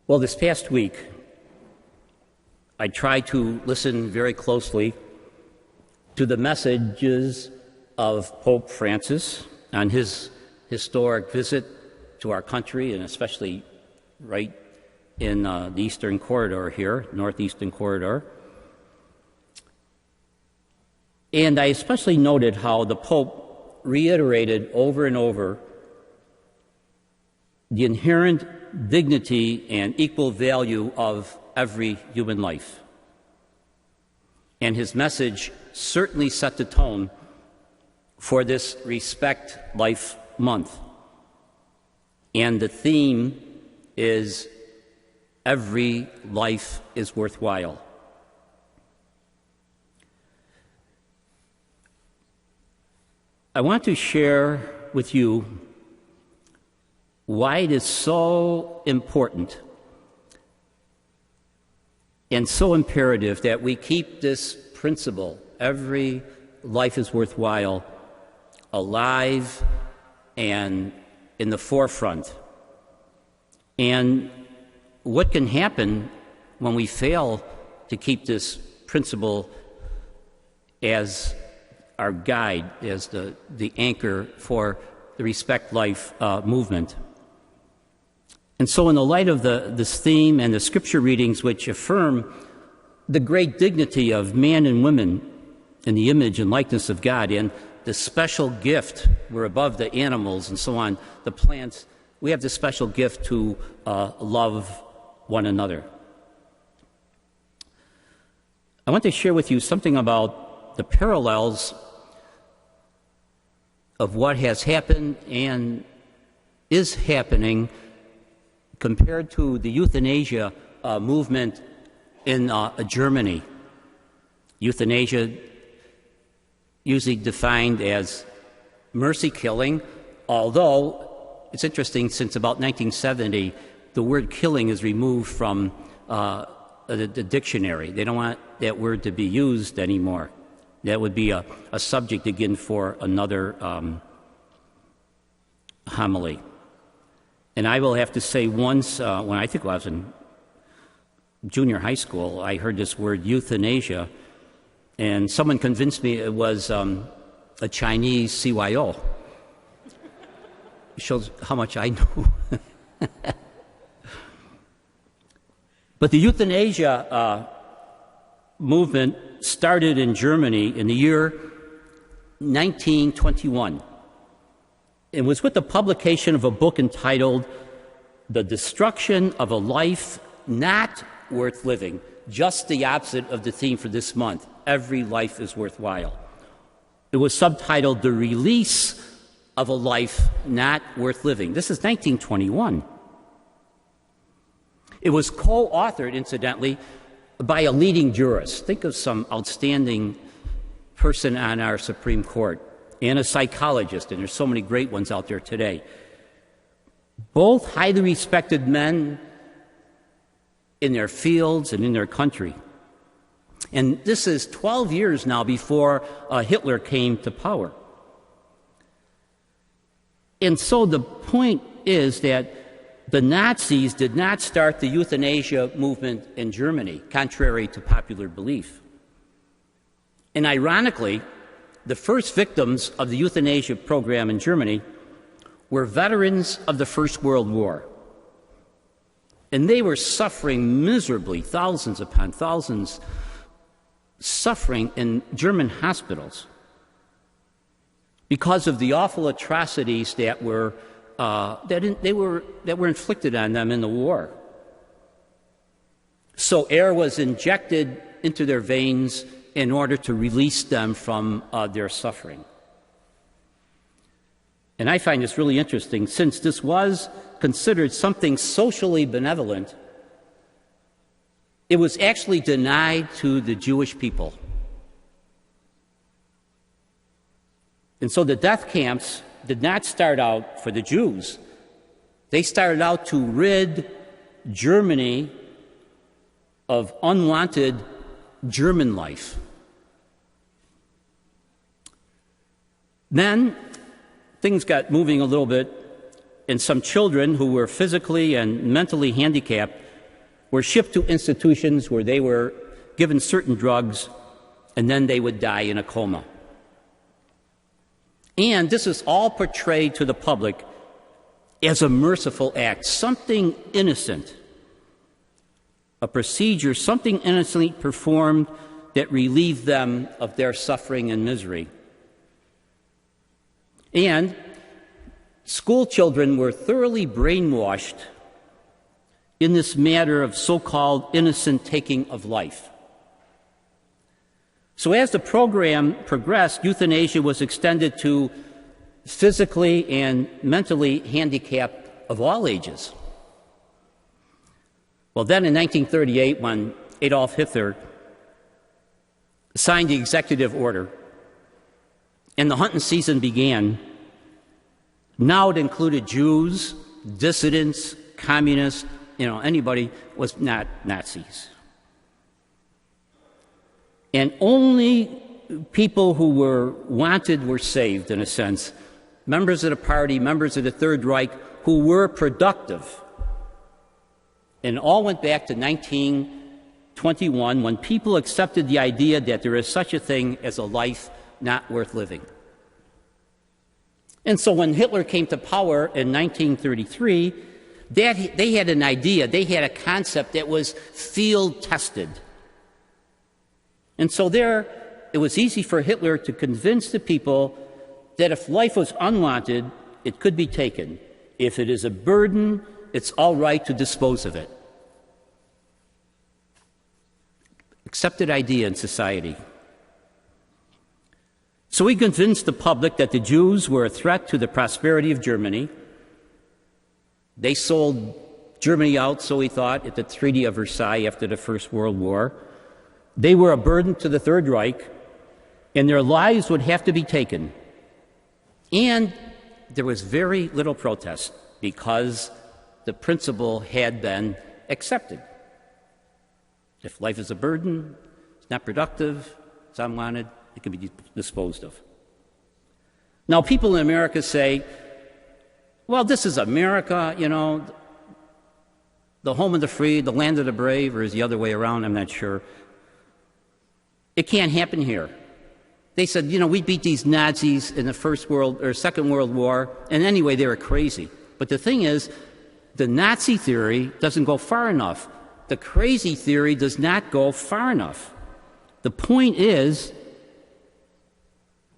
Well, this past week, I tried to listen very closely to the messages of Pope Francis on his historic visit to our country, and especially right in the Eastern Corridor here, Northeastern Corridor. And I especially noted how the Pope reiterated over and over the inherent dignity and equal value of every human life. And his message certainly set the tone for this Respect Life Month. And the theme is every life is worthwhile. I want to share with you why it is so important and so imperative that we keep this principle, every life is worthwhile, alive and in the forefront. And what can happen when we fail to keep this principle as our guide, as the anchor for the Respect Life movement. And so in the light of this theme and the scripture readings which affirm the great dignity of man and women in the image and likeness of God, and the special gift, we're above the animals and so on, the plants, we have the special gift to love one another. I want to share with you something about the parallels of what has happened and is happening compared to the euthanasia movement in Germany. Euthanasia, usually defined as mercy killing, although it's interesting, since about 1970, the word killing is removed from the dictionary. They don't want that word to be used anymore. That would be a subject, again, for another homily. And I will have to say, once, when I think I was in junior high school, I heard this word euthanasia, and someone convinced me it was a Chinese CYO. It shows how much I know. But the euthanasia movement started in Germany in the year 1921. It was with the publication of a book entitled The Destruction of a Life Not Worth Living, just the opposite of the theme for this month, every life is worthwhile. It was subtitled The Release of a Life Not Worth Living. This is 1921. It was co-authored, incidentally, by a leading jurist. Think of some outstanding person on our Supreme Court, and a psychologist, and there's so many great ones out there today. Both highly respected men in their fields and in their country. And this is 12 years now before Hitler came to power. And so the point is that the Nazis did not start the euthanasia movement in Germany, contrary to popular belief. And ironically, the first victims of the euthanasia program in Germany were veterans of the First World War. And they were suffering miserably, thousands upon thousands, suffering in German hospitals because of the awful atrocities that were inflicted on them in the war. So air was injected into their veins in order to release them from their suffering. And I find this really interesting, since this was considered something socially benevolent. It was actually denied to the Jewish people. And so the death camps did not start out for the Jews. They started out to rid Germany of unwanted German life. Then things got moving a little bit, and some children who were physically and mentally handicapped were shipped to institutions where they were given certain drugs, and then they would die in a coma. And this is all portrayed to the public as a merciful act, something innocent, a procedure, something innocently performed that relieved them of their suffering and misery. And school children were thoroughly brainwashed in this matter of so-called innocent taking of life. So as the program progressed, euthanasia was extended to physically and mentally handicapped of all ages. Well, then in 1938, when Adolf Hitler signed the executive order and the hunting season began, now it included Jews, dissidents, communists, anybody was not Nazis. And only people who were wanted were saved, in a sense. Members of the party, members of the Third Reich, who were productive. And it all went back to 1921, when people accepted the idea that there is such a thing as a life not worth living. And so when Hitler came to power in 1933, they had an idea, they had a concept that was field tested. And so it was easy for Hitler to convince the people that if life was unwanted, it could be taken. If it is a burden, it's all right to dispose of it. Accepted idea in society. So he convinced the public that the Jews were a threat to the prosperity of Germany. They sold Germany out, so he thought, at the Treaty of Versailles after the First World War. They were a burden to the Third Reich, and their lives would have to be taken. And there was very little protest because the principle had been accepted. If life is a burden, it's not productive, it's unwanted, it can be disposed of. Now, people in America say, well, this is America, the home of the free, the land of the brave, or is the other way around, I'm not sure. It can't happen here. They said, we beat these Nazis in the Second World War, and anyway, they were crazy. But the thing is, the Nazi theory doesn't go far enough. The crazy theory does not go far enough. The point is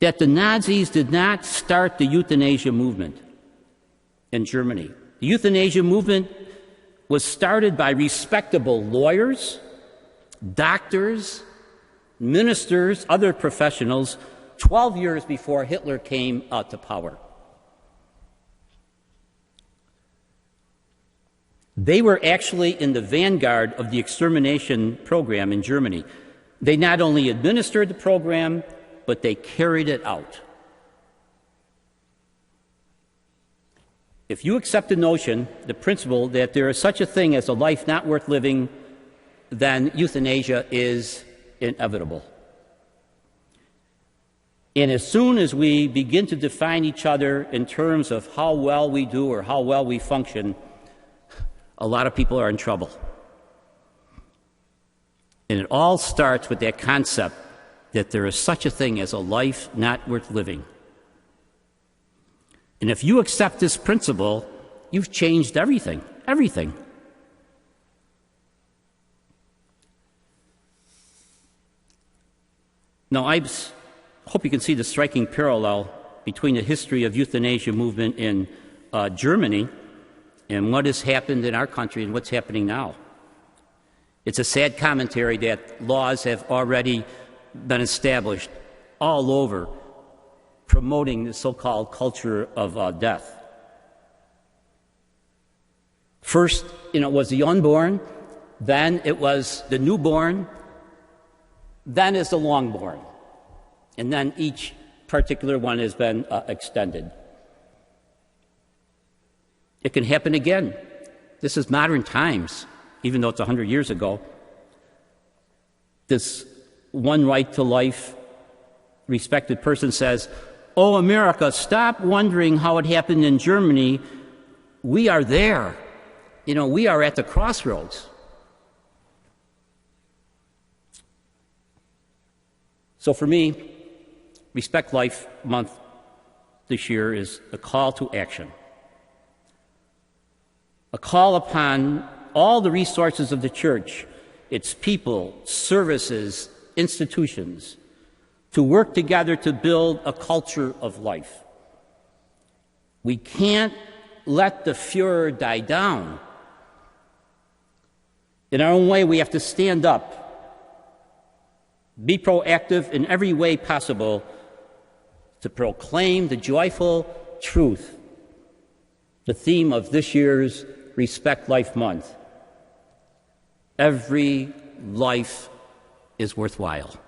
that the Nazis did not start the euthanasia movement in Germany. The euthanasia movement was started by respectable lawyers, doctors, ministers, other professionals, 12 years before Hitler came to power. They were actually in the vanguard of the extermination program in Germany. They not only administered the program, but they carried it out. If you accept the notion, the principle, that there is such a thing as a life not worth living, then euthanasia is inevitable. And as soon as we begin to define each other in terms of how well we do or how well we function, a lot of people are in trouble. And it all starts with that concept that there is such a thing as a life not worth living. And if you accept this principle, you've changed everything. Everything. Now, I hope you can see the striking parallel between the history of euthanasia movement in Germany and what has happened in our country and what's happening now. It's a sad commentary that laws have already been established all over promoting the so-called culture of death. First, it was the unborn, then it was the newborn, then is the longborn, and then each particular one has been extended. It can happen again. This is modern times, even though it's 100 years ago. This one right to life respected person says, "Oh, America, stop wondering how it happened in Germany. We are there. We are at the crossroads. So for me, Respect Life Month this year is a call to action, a call upon all the resources of the church, its people, services, institutions, to work together to build a culture of life. We can't let the furor die down. In our own way, we have to stand up, be proactive in every way possible to proclaim the joyful truth, the theme of this year's Respect Life Month. Every life is worthwhile.